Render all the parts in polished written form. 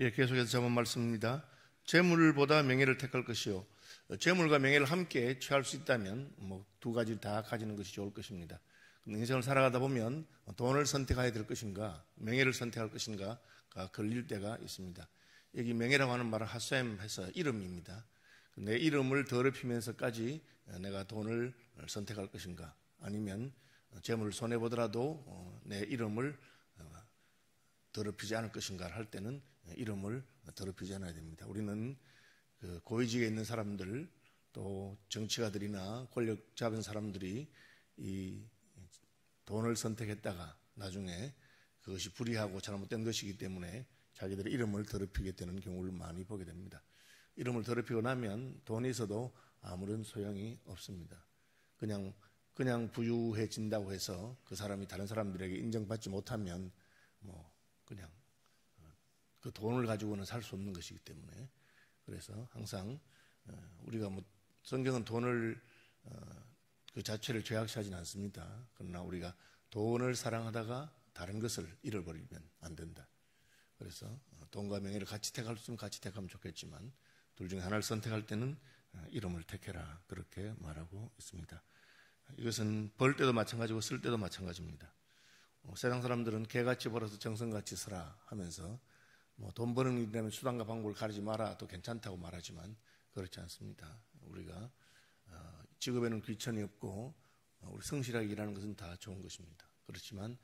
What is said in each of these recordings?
예, 계속해서 전문 말씀입니다. 재물보다 명예를 택할 것이요. 재물과 명예를 함께 취할 수 있다면 두 가지 다 가지는 것이 좋을 것입니다. 인생을 살아가다 보면 돈을 선택해야 될 것인가, 명예를 선택할 것인가가 걸릴 때가 있습니다. 여기 명예라고 하는 말은 하셈해서 이름입니다. 내 이름을 더럽히면서까지 내가 돈을 선택할 것인가, 아니면 재물을 손해보더라도 내 이름을 더럽히지 않을 것인가 할 때는 이름을 더럽히지 않아야 됩니다. 우리는 그 고위직에 있는 사람들, 또 정치가들이나 권력 잡은 사람들이 이 돈을 선택했다가 나중에 그것이 불의하고 잘못된 것이기 때문에 자기들의 이름을 더럽히게 되는 경우를 많이 보게 됩니다. 이름을 더럽히고 나면 돈이 있어도 아무런 소용이 없습니다. 그냥 부유해진다고 해서 그 사람이 다른 사람들에게 인정받지 못하면 그냥 그 돈을 가지고는 살 수 없는 것이기 때문에, 그래서 항상 우리가 성경은 돈을 그 자체를 죄악시하지는 않습니다. 그러나 우리가 돈을 사랑하다가 다른 것을 잃어버리면 안 된다. 그래서 돈과 명예를 같이 택할 수 있으면 같이 택하면 좋겠지만 둘 중에 하나를 선택할 때는 이름을 택해라, 그렇게 말하고 있습니다. 이것은 벌 때도 마찬가지고 쓸 때도 마찬가지입니다. 세상 사람들은 개같이 벌어서 정성같이 쓰라 하면서 돈 버는 일이라면 수단과 방법을 가리지 마라 또 괜찮다고 말하지만 그렇지 않습니다. 우리가 직업에는 귀천이 없고 우리 성실하게 일하는 것은 다 좋은 것입니다. 그렇지만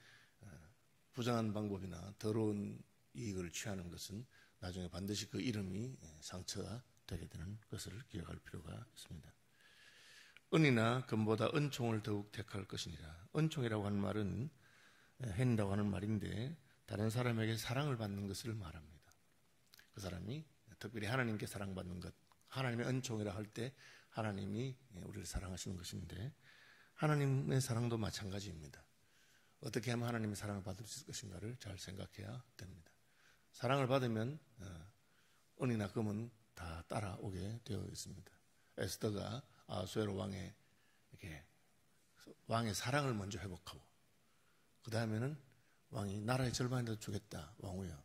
부정한 방법이나 더러운 이익을 취하는 것은 나중에 반드시 그 이름이 상처가 되게 되는 것을 기억할 필요가 있습니다. 은이나 금보다 은총을 더욱 택할 것이니라. 은총이라고 하는 말은 해낸다고 하는 말인데 다른 사람에게 사랑을 받는 것을 말합니다. 그 사람이 특별히 하나님께 사랑받는 것, 하나님의 은총이라 할 때 하나님이 우리를 사랑하시는 것인데 하나님의 사랑도 마찬가지입니다. 어떻게 하면 하나님의 사랑을 받을 수 있을 것인가를 잘 생각해야 됩니다. 사랑을 받으면 은이나 금은 다 따라오게 되어 있습니다. 에스더가 아하수에로 왕의 사랑을 먼저 회복하고 그 다음에는 왕이 나라의 절반이라도 주겠다, 왕후여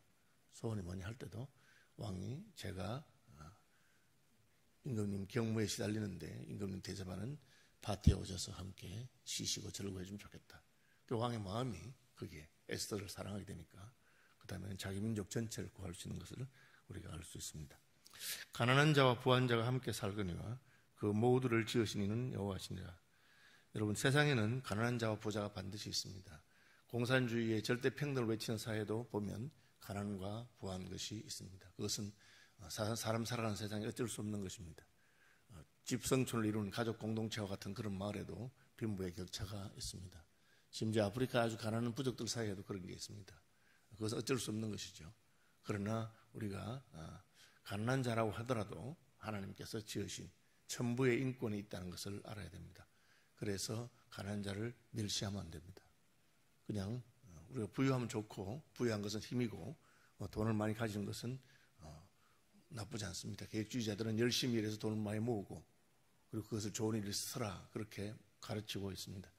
소원이 뭐냐 할 때도 왕이 제가 임금님 경무에 시달리는데 임금님 대접하는 파티에 오셔서 함께 쉬시고 즐거워해 주면 좋겠다. 그 왕의 마음이 거기에 에스더를 사랑하게 되니까 그 다음에는 자기 민족 전체를 구할 수 있는 것을 우리가 알 수 있습니다. 가난한 자와 부한 자가 함께 살거니와 그 모두를 지으신 이는 여호와시니라. 여러분, 세상에는 가난한 자와 부자가 반드시 있습니다. 공산주의의 절대 평등을 외치는 사회도 보면 가난과 부한 것이 있습니다. 그것은 사람 살아가는 세상에 어쩔 수 없는 것입니다. 집성촌을 이루는 가족 공동체와 같은 그런 마을에도 빈부의 격차가 있습니다. 심지어 아프리카 아주 가난한 부족들 사이에도 그런 게 있습니다. 그것은 어쩔 수 없는 것이죠. 그러나 우리가 가난한 자라고 하더라도 하나님께서 지으신 천부의 인권이 있다는 것을 알아야 됩니다. 그래서 가난한 자를 멸시하면 안 됩니다. 그냥 우리가 부유하면 좋고 부유한 것은 힘이고 돈을 많이 가지는 것은 나쁘지 않습니다. 계획주의자들은 열심히 일해서 돈을 많이 모으고 그리고 그것을 좋은 일에 쓰라, 그렇게 가르치고 있습니다.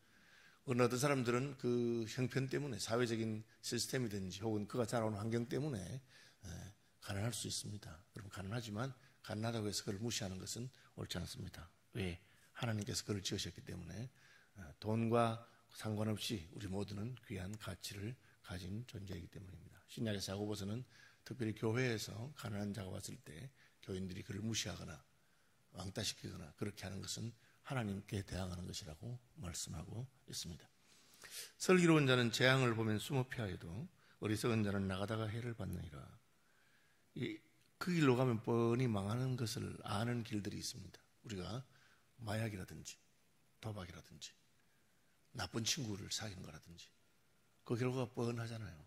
어떤 사람들은 그 형편 때문에 사회적인 시스템이든지 혹은 그가 자라온 환경 때문에 가난할 수 있습니다. 그럼 가난하지만 가난하다고 해서 그걸 무시하는 것은 옳지 않습니다. 왜? 하나님께서 그를 지으셨기 때문에 돈과 상관없이 우리 모두는 귀한 가치를 가진 존재이기 때문입니다. 신약에서 야고보서는 특별히 교회에서 가난한 자가 왔을 때 교인들이 그를 무시하거나 왕따시키거나 그렇게 하는 것은 하나님께 대항하는 것이라고 말씀하고 있습니다. 슬기로운 자는 재앙을 보면 숨어 피하여도 어리석은 자는 나가다가 해를 받느니라. 그 길로 가면 뻔히 망하는 것을 아는 길들이 있습니다. 우리가 마약이라든지 도박이라든지 나쁜 친구를 사귀는 거라든지 그 결과가 뻔하잖아요.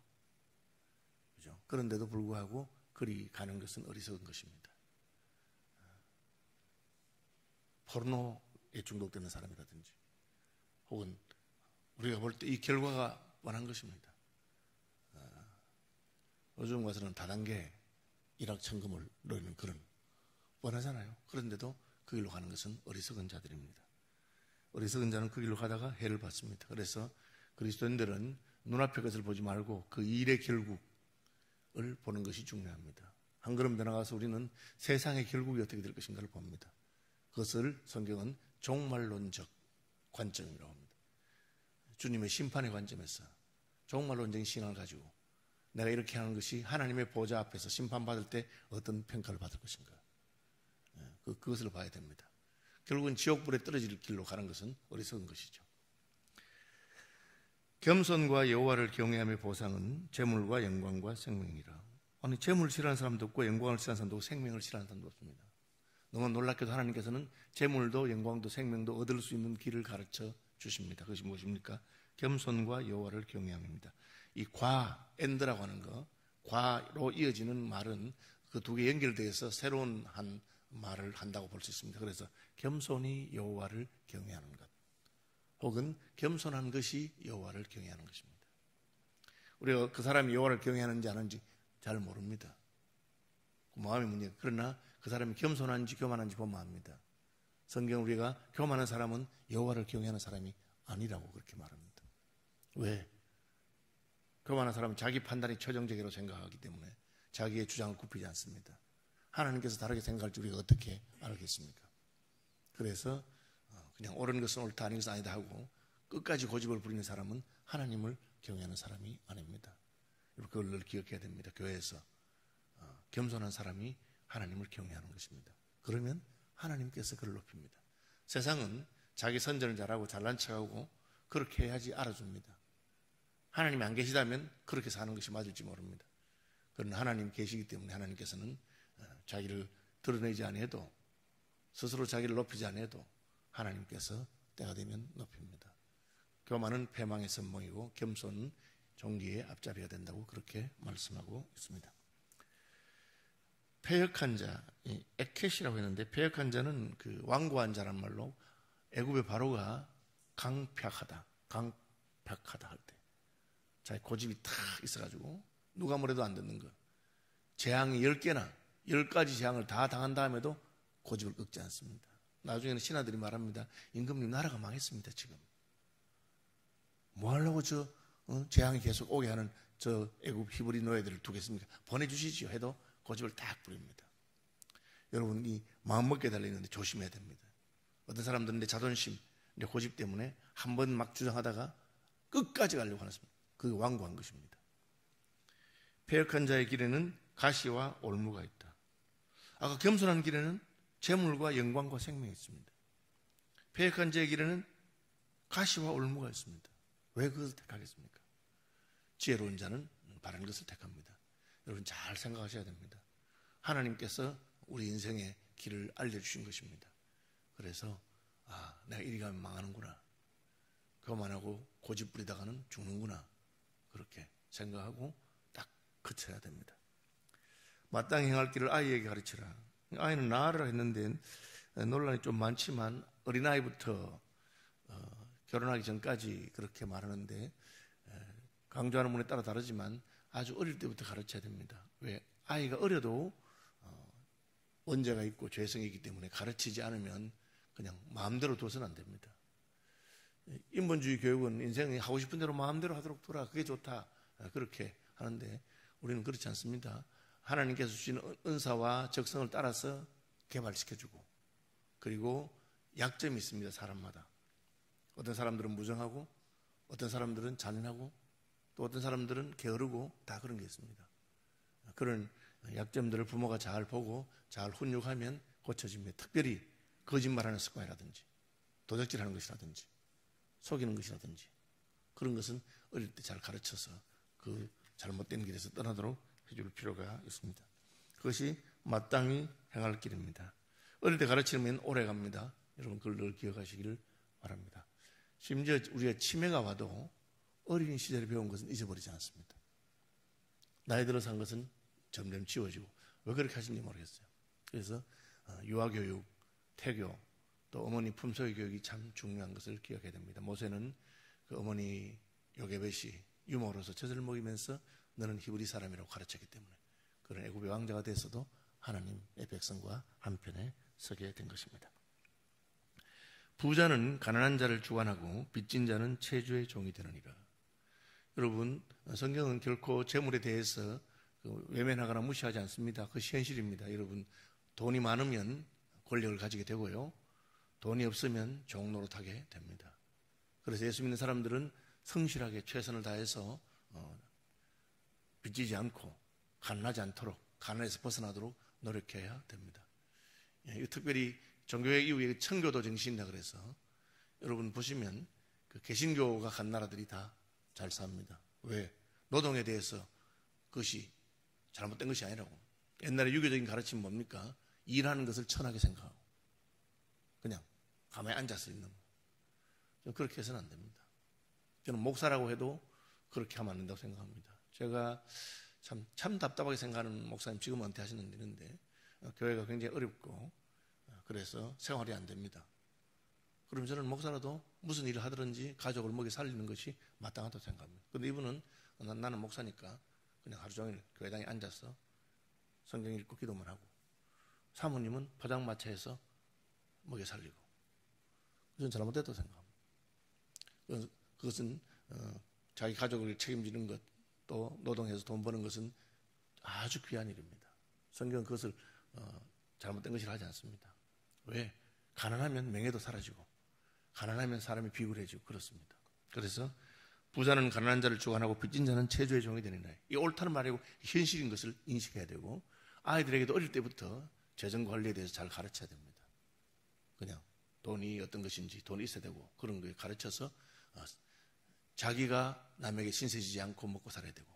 그죠? 그런데도 불구하고 그리 가는 것은 어리석은 것입니다. 포르노에 중독되는 사람이라든지 혹은 우리가 볼 때 이 결과가 뻔한 것입니다. 요즘 가서는 다단계 일확천금을 노리는 그런 뻔하잖아요. 그런데도 그 길로 가는 것은 어리석은 자들입니다. 어리석은 자는 그 길로 가다가 해를 받습니다. 그래서 그리스도인들은 눈앞의 것을 보지 말고 그 일의 결국을 보는 것이 중요합니다. 한 걸음 더 나가서 우리는 세상의 결국이 어떻게 될 것인가를 봅니다. 그것을 성경은 종말론적 관점이라고 합니다. 주님의 심판의 관점에서 종말론적인 신앙을 가지고 내가 이렇게 하는 것이 하나님의 보좌 앞에서 심판받을 때 어떤 평가를 받을 것인가, 그것을 봐야 됩니다. 결국은 지옥불에 떨어질 길로 가는 것은 어리석은 것이죠. 겸손과 여호와를 경외함의 보상은 재물과 영광과 생명이라. 아니, 재물을 싫어하는 사람도 없고 영광을 싫어하는 사람도 없고 생명을 싫어하는 사람도 없습니다. 너무 놀랍게도 하나님께서는 재물도 영광도 생명도 얻을 수 있는 길을 가르쳐 주십니다. 그것이 무엇입니까? 겸손과 여호와를 경외함입니다. 이 과, 엔드라고 하는 거, 과로 이어지는 말은 그 두 개 연결되어서 새로운 한 말을 한다고 볼 수 있습니다. 그래서 겸손히 여호와를 경외하는 것, 혹은 겸손한 것이 여호와를 경외하는 것입니다. 우리가 그 사람이 여호와를 경외하는지 아는지 잘 모릅니다. 그 마음의 문제. 그러나 그 사람이 겸손한지 교만한지 보면 압니다. 성경 우리가 교만한 사람은 여호와를 경외하는 사람이 아니라고 그렇게 말합니다. 왜? 교만한 사람은 자기 판단이 최종적이라고 생각하기 때문에 자기의 주장을 굽히지 않습니다. 하나님께서 다르게 생각할지 우리가 어떻게 알겠습니까? 그래서 그냥 옳은 것은 옳다, 아닌 것은 아니다 하고 끝까지 고집을 부리는 사람은 하나님을 경외하는 사람이 아닙니다. 그걸 늘 기억해야 됩니다. 교회에서 겸손한 사람이 하나님을 경외하는 것입니다. 그러면 하나님께서 그를 높입니다. 세상은 자기 선전을 잘하고 잘난 척하고 그렇게 해야지 알아줍니다. 하나님이 안 계시다면 그렇게 사는 것이 맞을지 모릅니다. 그러나 하나님 계시기 때문에 하나님께서는 자기를 드러내지 않아도, 스스로 자기를 높이지 않아도 하나님께서 때가 되면 높입니다. 교만은 패망의 선봉이고 겸손은 존귀의 앞자리가 된다고 그렇게 말씀하고 있습니다. 패역한 자, 에켓이라고 했는데, 패역한 자는 그 완고한 자란 말로 애굽의 바로가 강팍하다 할 때 자기 고집이 탁 있어가지고 누가 뭐래도 안 듣는 것, 재앙이 10개나 10가지 재앙을 다 당한 다음에도 고집을 꺾지 않습니다. 나중에는 신하들이 말합니다. 임금님, 나라가 망했습니다. 지금 뭐 하려고 재앙이 계속 오게 하는 저 애굽 히브리 노예들을 두겠습니까? 보내주시지요 해도 고집을 딱 부립니다. 여러분, 이 마음먹기에 달려있는데 조심해야 됩니다. 어떤 사람들은 내 자존심, 내 고집 때문에 한 번 막 주장하다가 끝까지 가려고 하는 사람, 그게 완고한 것입니다. 패역한 자의 길에는 가시와 올무가 있다. 아까 겸손한 길에는 재물과 영광과 생명이 있습니다. 패역한 자의 길에는 가시와 올무가 있습니다. 왜 그것을 택하겠습니까? 지혜로운 자는 바른 것을 택합니다. 여러분, 잘 생각하셔야 됩니다. 하나님께서 우리 인생의 길을 알려주신 것입니다. 그래서 내가 이리 가면 망하는구나, 교만하고 고집 부리다가는 죽는구나, 그렇게 생각하고 딱 그쳐야 됩니다. 마땅히 행할 길을 아이에게 가르치라. 아이는 낳으라 했는데 논란이 좀 많지만 어린아이부터 결혼하기 전까지 그렇게 말하는데, 강조하는 분에 따라 다르지만 아주 어릴 때부터 가르쳐야 됩니다. 왜? 아이가 어려도 원죄가 있고 죄성이 있기 때문에 가르치지 않으면 그냥 마음대로 둬서는 안 됩니다. 인본주의 교육은 인생이 하고 싶은 대로 마음대로 하도록 두라, 그게 좋다, 그렇게 하는데 우리는 그렇지 않습니다. 하나님께서 주신 은사와 적성을 따라서 개발시켜주고, 그리고 약점이 있습니다. 사람마다. 어떤 사람들은 무정하고, 어떤 사람들은 잔인하고, 또 어떤 사람들은 게으르고, 다 그런 게 있습니다. 그런 약점들을 부모가 잘 보고 잘 훈육하면 고쳐집니다. 특별히 거짓말하는 습관이라든지 도적질하는 것이라든지 속이는 것이라든지 그런 것은 어릴 때 잘 가르쳐서 그 잘못된 길에서 떠나도록 해줄 필요가 있습니다. 그것이 마땅히 행할 길입니다. 어릴 때 가르치면 오래 갑니다. 여러분, 그걸 늘 기억하시기를 바랍니다. 심지어 우리가 치매가 와도 어린 시절에 배운 것은 잊어버리지 않습니다. 나이 들어서 한 것은 점점 지워지고, 왜 그렇게 하시는지 모르겠어요. 그래서 유아교육, 태교, 또 어머니 품속의 교육이 참 중요한 것을 기억해야 됩니다. 모세는 그 어머니 요게벳이 유모로서 젖을 먹이면서 너는 히브리 사람이라고 가르쳤기 때문에 그런 애굽의 왕자가 됐어도 하나님의 백성과 한편에 서게 된 것입니다. 부자는 가난한 자를 주관하고 빚진 자는 채주의 종이 되느니라. 여러분, 성경은 결코 재물에 대해서 외면하거나 무시하지 않습니다. 그것이 현실입니다. 여러분, 돈이 많으면 권력을 가지게 되고요. 돈이 없으면 종노릇하게 됩니다. 그래서 예수 믿는 사람들은 성실하게 최선을 다해서 빚지지 않고 가난하지 않도록, 가난에서 벗어나도록 노력해야 됩니다. 특별히 종교개혁 이후에 청교도 정신이다 그래서 여러분 보시면 그 개신교가 간 나라들이 다 잘 삽니다. 왜? 노동에 대해서 그것이 잘못된 것이 아니라고. 옛날에 유교적인 가르침은 뭡니까? 일하는 것을 천하게 생각하고 그냥 가만히 앉아서 있는 거. 그렇게 해서는 안 됩니다. 저는 목사라고 해도 그렇게 하면 안 된다고 생각합니다. 제가 참 답답하게 생각하는 목사님, 지금은 은퇴하셨는데 교회가 굉장히 어렵고 그래서 생활이 안 됩니다. 그럼 저는 목사라도 무슨 일을 하든지 가족을 먹여 살리는 것이 마땅하다고 생각합니다. 그런데 이분은 나는 목사니까 그냥 하루 종일 교회당에 앉아서 성경 읽고 기도만 하고, 사모님은 포장마차에서 먹여 살리고, 그것은 잘못됐다고 생각합니다. 그것은 자기 가족을 책임지는 것, 또 노동해서 돈 버는 것은 아주 귀한 일입니다. 성경은 그것을 잘못된 것이라 하지 않습니다. 왜? 가난하면 명예도 사라지고 가난하면 사람이 비굴해지고 그렇습니다. 그래서 부자는 가난한 자를 주관하고 빚진 자는 채주의 종이 되느니라. 이 옳다는 말이고 현실인 것을 인식해야 되고, 아이들에게도 어릴 때부터 재정 관리에 대해서 잘 가르쳐야 됩니다. 그냥 돈이 어떤 것인지, 돈이 있어야 되고 그런 거에 가르쳐서 자기가 남에게 신세지지 않고 먹고 살아야 되고,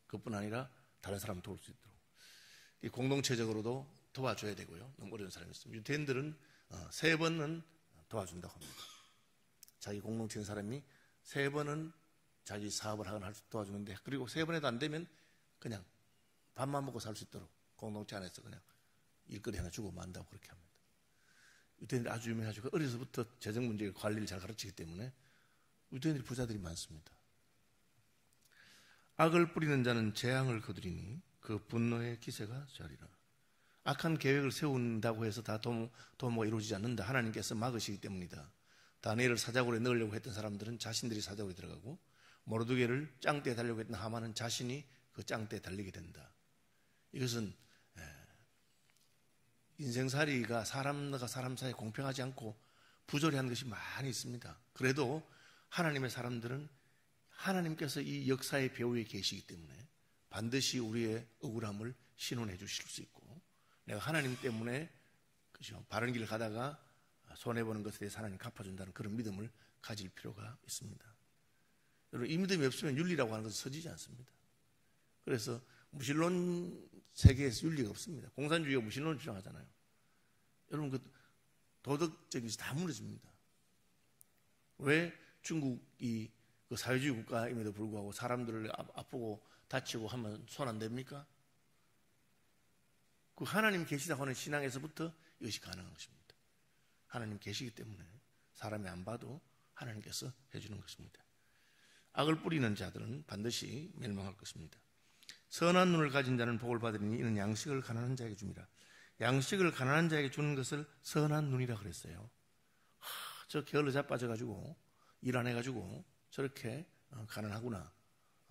그뿐 아니라 다른 사람을 도울 수 있도록 이 공동체적으로도 도와줘야 되고요. 너무 어려운 사람이 있습니다. 유대인들은 3번은 도와준다고 합니다. 자기 공동체인 사람이 3번은 자기 사업을 하거나 할 수 도와주는데, 그리고 3번에도 안 되면 그냥 밥만 먹고 살 수 있도록 공동체 안에서 그냥 일거리 하나 주고 만다고 그렇게 합니다. 유대인들이 아주 유명하죠. 어려서부터 재정 문제 관리를 잘 가르치기 때문에 유대인들이 부자들이 많습니다. 악을 뿌리는 자는 재앙을 거두리니 그 분노의 기세가 저리라. 악한 계획을 세운다고 해서 다 도모가 이루어지지 않는다. 하나님께서 막으시기 때문이다. 다니엘을 사자굴에 넣으려고 했던 사람들은 자신들이 사자굴에 들어가고, 모르드게를 짱대에 달려고 했던 하만은 자신이 그 짱대에 달리게 된다. 이것은 인생살이가 사람과 사람 사이에 공평하지 않고 부조리한 것이 많이 있습니다. 그래도 하나님의 사람들은 하나님께서 이 역사의 배후에 계시기 때문에 반드시 우리의 억울함을 신원해 주실 수 있고, 내가 하나님 때문에 그죠, 바른 길을 가다가 손해보는 것에 대해서 하나님 갚아준다는 그런 믿음을 가질 필요가 있습니다. 여러분, 이 믿음이 없으면 윤리라고 하는 것은 서지지 않습니다. 그래서 무신론 세계에서 윤리가 없습니다. 공산주의가 무신론을 주장하잖아요. 여러분, 그 도덕적인 것이 다 무너집니다. 왜 중국이 그 사회주의 국가임에도 불구하고 사람들을 아프고 다치고 하면 손 안 댑니까? 그 하나님 계시다고 하는 신앙에서부터 이것이 가능한 것입니다. 하나님 계시기 때문에 사람이 안 봐도 하나님께서 해주는 것입니다. 악을 뿌리는 자들은 반드시 멸망할 것입니다. 선한 눈을 가진 자는 복을 받으리니 이는 양식을 가난한 자에게 줍니다. 양식을 가난한 자에게 주는 것을 선한 눈이라 그랬어요. 저 게을러 자빠져가지고 일 안 해가지고 저렇게 가난하구나,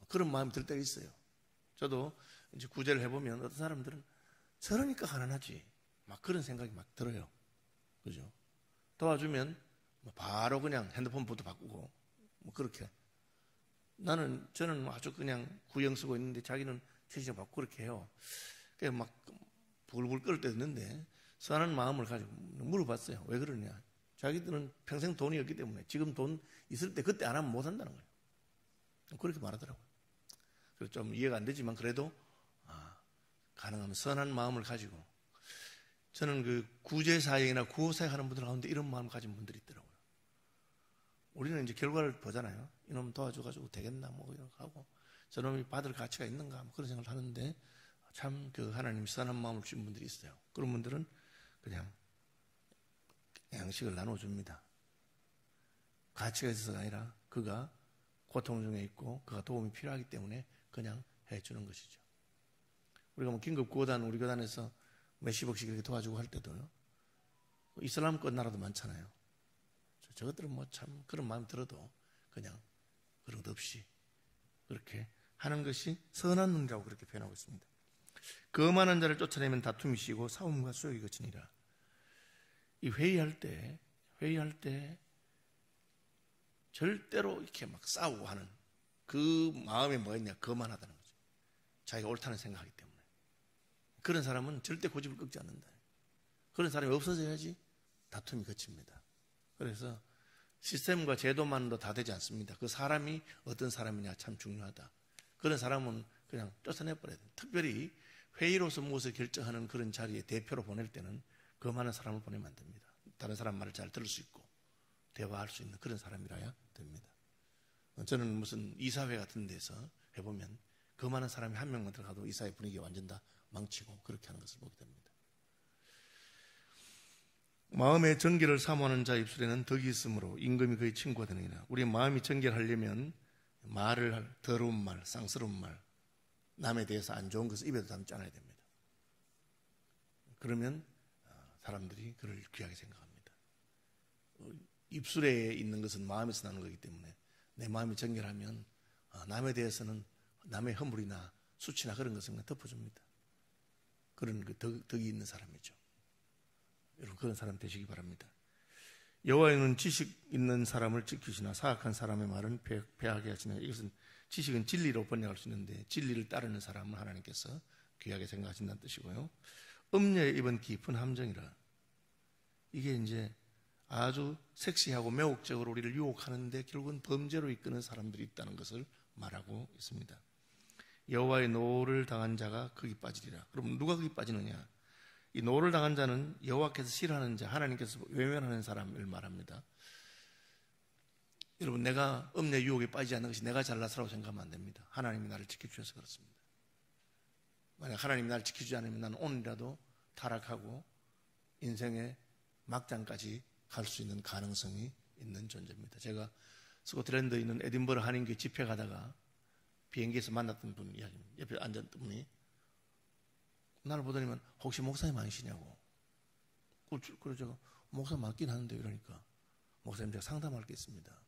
그런 마음이 들 때가 있어요. 저도 이제 구제를 해보면 어떤 사람들은 저러니까 가난하지, 막 그런 생각이 막 들어요. 그죠? 도와주면 바로 그냥 핸드폰부터 바꾸고 뭐 그렇게. 저는 아주 그냥 구형 쓰고 있는데 자기는 채시장 바꾸고 그렇게 해요. 그냥 막 불불 끓을 때도 있는데 선한 마음을 가지고 물어봤어요. 왜 그러냐? 자기들은 평생 돈이 없기 때문에 지금 돈 있을 때 그때 안 하면 못 한다는 거예요. 그렇게 말하더라고요. 그래서 좀 이해가 안 되지만 그래도 가능하면 선한 마음을 가지고, 저는 그 구제사역이나 구호사역 하는 분들 가운데 이런 마음을 가진 분들이 있더라고요. 우리는 이제 결과를 보잖아요. 이놈 도와줘가지고 되겠나 뭐 이렇게 하고, 저놈이 받을 가치가 있는가 뭐 그런 생각을 하는데, 참 그 하나님이 선한 마음을 주신 분들이 있어요. 그런 분들은 그냥 양식을 나눠줍니다. 가치가 있어서가 아니라 그가 고통 중에 있고 그가 도움이 필요하기 때문에 그냥 해주는 것이죠. 우리가 뭐 긴급 구호단 우리 교단에서 몇십억씩 이렇게 도와주고 할 때도요, 이슬람권 나라도 많잖아요. 저것들은 뭐 참 그런 마음 들어도 그냥 그런 것 없이 그렇게 하는 것이 선한 눈이라고 그렇게 표현하고 있습니다. 거만한 자를 쫓아내면 다툼이 시고 싸움과 수욕이 그치니라. 이 회의할 때 절대로 이렇게 막 싸우고 하는 그 마음에 뭐가 있냐? 거만하다는 거죠. 자기가 옳다는 생각하기 때문에. 그런 사람은 절대 고집을 꺾지 않는다. 그런 사람이 없어져야지 다툼이 그칩니다. 그래서 시스템과 제도만으로 다 되지 않습니다. 그 사람이 어떤 사람이냐 참 중요하다. 그런 사람은 그냥 쫓아내버려야 돼요. 특별히 회의로서 무엇을 결정하는 그런 자리에 대표로 보낼 때는 그 많은 사람을 보내면 안 됩니다. 다른 사람 말을 잘 들을 수 있고 대화할 수 있는 그런 사람이라야 됩니다. 저는 무슨 이사회 같은 데서 해보면 그 많은 사람이 한 명만 들어가도 이사회 분위기가 완전 다 망치고 그렇게 하는 것을 보게 됩니다. 마음의 정결을 사모하는 자 입술에는 덕이 있으므로 임금이 그의 친구가 되느니라. 우리 마음이 정결하려면 더러운 말, 쌍스러운 말, 남에 대해서 안 좋은 것을 입에도 담지 않아야 됩니다. 그러면 사람들이 그를 귀하게 생각합니다. 입술에 있는 것은 마음에서 나는 거기 때문에 내 마음이 정결하면 남에 대해서는 남의 허물이나 수치나 그런 것을 덮어줍니다. 그런 그 덕이 있는 사람이죠. 여러분 그런 사람 되시기 바랍니다. 여호와는 지식 있는 사람을 지키시나 사악한 사람의 말은 패하게 하시나. 이것은 지식은 진리로 번역할 수 있는데 진리를 따르는 사람을 하나님께서 귀하게 생각하신다는 뜻이고요. 음녀의 입은 깊은 함정이라. 이게 이제 아주 섹시하고 매혹적으로 우리를 유혹하는데 결국은 범죄로 이끄는 사람들이 있다는 것을 말하고 있습니다. 여호와의 노를 당한 자가 거기 빠지리라. 그럼 누가 거기 빠지느냐? 이 노를 당한 자는 여호와께서 싫어하는 자, 하나님께서 외면하는 사람을 말합니다. 여러분, 내가 음녀 유혹에 빠지지 않는 것이 내가 잘나서라고 생각하면 안 됩니다. 하나님이 나를 지켜주셔서 그렇습니다. 만약 하나님이 나를 지켜주지 않으면 나는 오늘이라도 타락하고 인생의 막장까지 갈 수 있는 가능성이 있는 존재입니다. 제가 스코틀랜드에 있는 에딘버러 한인교회 집회 가다가 비행기에서 만났던 분 이야기입니다. 옆에 앉았던 분이 나를 보더니만 혹시 목사님 아니시냐고. 그래서 제가 목사 맞긴 하는데 이러니까 목사님 제가 상담할 게 있습니다.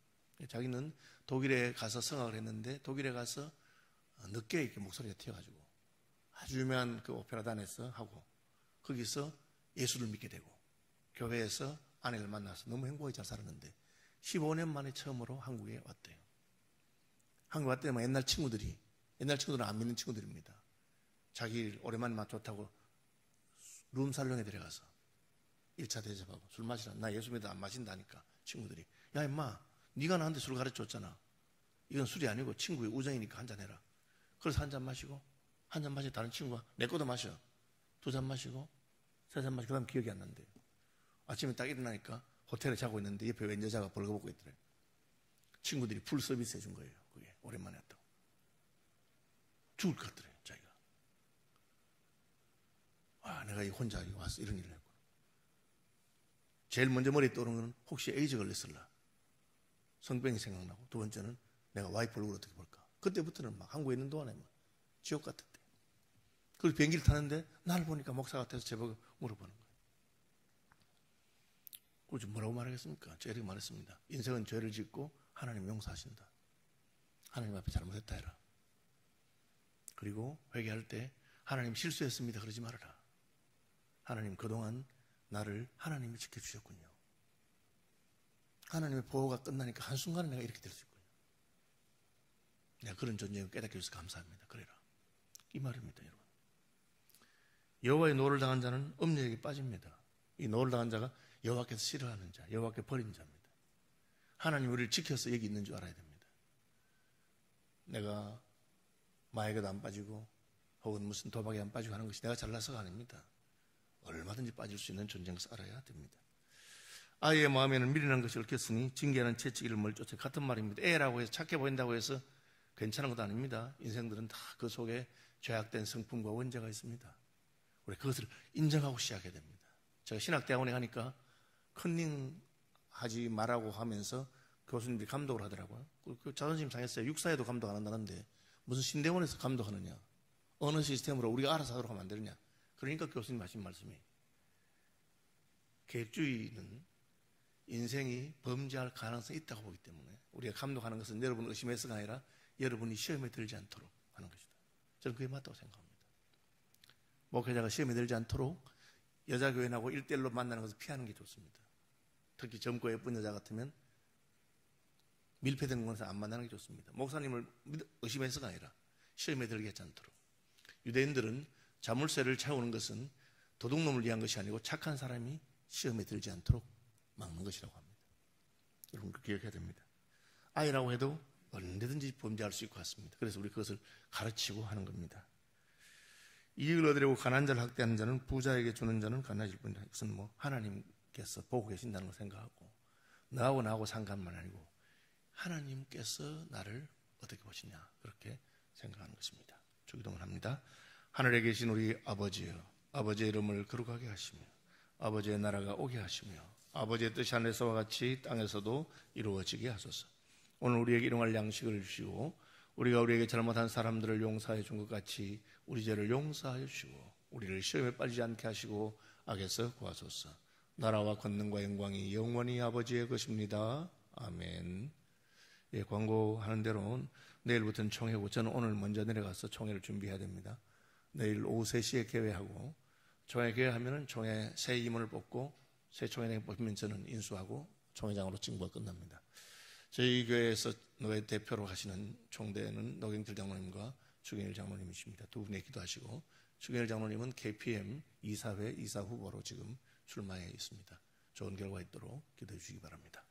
자기는 독일에 가서 성악을 했는데 독일에 가서 늦게 이렇게 목소리가 튀어가지고 아주 유명한 그 오페라단에서 하고 거기서 예수를 믿게 되고 교회에서 아내를 만나서 너무 행복하게 잘 살았는데 15년 만에 처음으로 한국에 왔대요. 한국에 왔더니 옛날 친구들은 안 믿는 친구들입니다. 자기 오랜만에 맛 좋다고 룸살롱에 데려가서 1차 대접하고 술 마시라. 나 예수 믿어 안 마신다니까 친구들이. 야 임마 네가 나한테 술 가르쳐줬잖아. 이건 술이 아니고 친구의 우정이니까 한잔 해라. 그래서 한 잔 마시고 다른 친구가 내 것도 마셔. 2잔 마시고 3잔 마시고 그 다음 기억이 안 난대요. 아침에 딱 일어나니까 호텔에 자고 있는데 옆에 웬 여자가 벌거벗고 있더래요. 친구들이 풀 서비스 해준 거예요. 그게 오랜만에 왔다고. 죽을 것 같더래요. 자기가. 내가 혼자 와서 이런 일을 했구나. 제일 먼저 머리에 떠오르는 건 혹시 에이즈 걸렸을라. 성병이 생각나고 두 번째는 내가 와이프를 어떻게 볼까. 그때부터는 막 한국에 있는 동안에 막 지옥 같았대. 그리고 비행기를 타는데 나를 보니까 목사 같아서 제보고 물어보는 거예요. 그래서 뭐라고 말하겠습니까? 제가 이렇게 말했습니다. 인생은 죄를 짓고 하나님 용서하신다. 하나님 앞에 잘못했다 해라. 그리고 회개할 때 하나님 실수했습니다 그러지 말아라. 하나님 그동안 나를 하나님이 지켜주셨군요. 하나님의 보호가 끝나니까 한순간에 내가 이렇게 될 수 있군요. 내가 그런 존재를 깨닫게 해주셔서 감사합니다. 그래라. 이 말입니다, 여러분. 여호와의 노를 당한 자는 음녀에게 빠집니다. 이 노를 당한 자가 여호와께서 싫어하는 자, 여호와께 버린 자입니다. 하나님 우리를 지켜서 여기 있는 줄 알아야 됩니다. 내가 마약에도 안 빠지고 혹은 무슨 도박에 안 빠지고 하는 것이 내가 잘나서가 아닙니다. 얼마든지 빠질 수 있는 존재인 것을 알아야 됩니다. 아이의 마음에는 미련한 것이 얽혔으니 징계하는 채찍이를 멀쫓아. 같은 말입니다. 애라고 해서 착해 보인다고 해서 괜찮은 것도 아닙니다. 인생들은 다 그 속에 죄악된 성품과 원죄가 있습니다. 우리 그것을 인정하고 시작해야 됩니다. 제가 신학대학원에 가니까 컨닝 하지 말라고 하면서 교수님들이 감독을 하더라고요. 그 자존심 상했어요. 육사에도 감독 안 한다는데 무슨 신대원에서 감독하느냐. 어느 시스템으로 우리가 알아서 하도록 하면 안 되느냐. 그러니까 교수님 하신 말씀이 계획주의는 인생이 범죄할 가능성이 있다고 보기 때문에 우리가 감독하는 것은 여러분을 의심해서가 아니라 여러분이 시험에 들지 않도록 하는 것이다. 저는 그게 맞다고 생각합니다. 목회자가 시험에 들지 않도록 여자 교인하고 1대1로 만나는 것을 피하는 게 좋습니다. 특히 젊고 예쁜 여자 같으면 밀폐되는 곳에서 안 만나는 게 좋습니다. 목사님을 의심해서가 아니라 시험에 들게 하지 않도록. 유대인들은 자물쇠를 채우는 것은 도둑놈을 위한 것이 아니고 착한 사람이 시험에 들지 않도록 막는 것이라고 합니다. 여러분 그 기억해야 됩니다. 아이라고 해도 언제든지 범죄할 수 있고 같습니다. 그래서 우리 그것을 가르치고 하는 겁니다. 이익을 얻으려고 가난한 자를 학대하는 자는 부자에게 주는 자는 가난해질 뿐이다. 이것은 하나님께서 보고 계신다는 걸 생각하고 너하고 나하고 상관만 아니고 하나님께서 나를 어떻게 보시냐 그렇게 생각하는 것입니다. 주기도문 합니다. 하늘에 계신 우리 아버지여, 아버지의 이름을 거룩하게 하시며 아버지의 나라가 오게 하시며 아버지의 뜻이 하늘에서와 같이 땅에서도 이루어지게 하소서. 오늘 우리에게 일용할 양식을 주시고 우리가 우리에게 잘못한 사람들을 용서해 준 것 같이 우리 죄를 용서하여 주시고 우리를 시험에 빠지지 않게 하시고 악에서 구하소서. 나라와 권능과 영광이 영원히 아버지의 것입니다. 아멘. 예, 광고하는 대로 내일부터는 총회고 저는 오늘 먼저 내려가서 총회를 준비해야 됩니다. 내일 오후 3시에 개회하고 총회 개회하면 총회 새 임원을 뽑고 새 총회장 뽑히면 저는 인수하고 총회장으로 직무가 끝납니다. 저희 교회에서 노회 대표로 하시는 총대는 노경필 장로님과 주경일 장로님이십니다. 두 분의 기도하시고 주경일 장로님은 KPM 이사회 이사 후보로 지금 출마해 있습니다. 좋은 결과 있도록 기도해 주시기 바랍니다.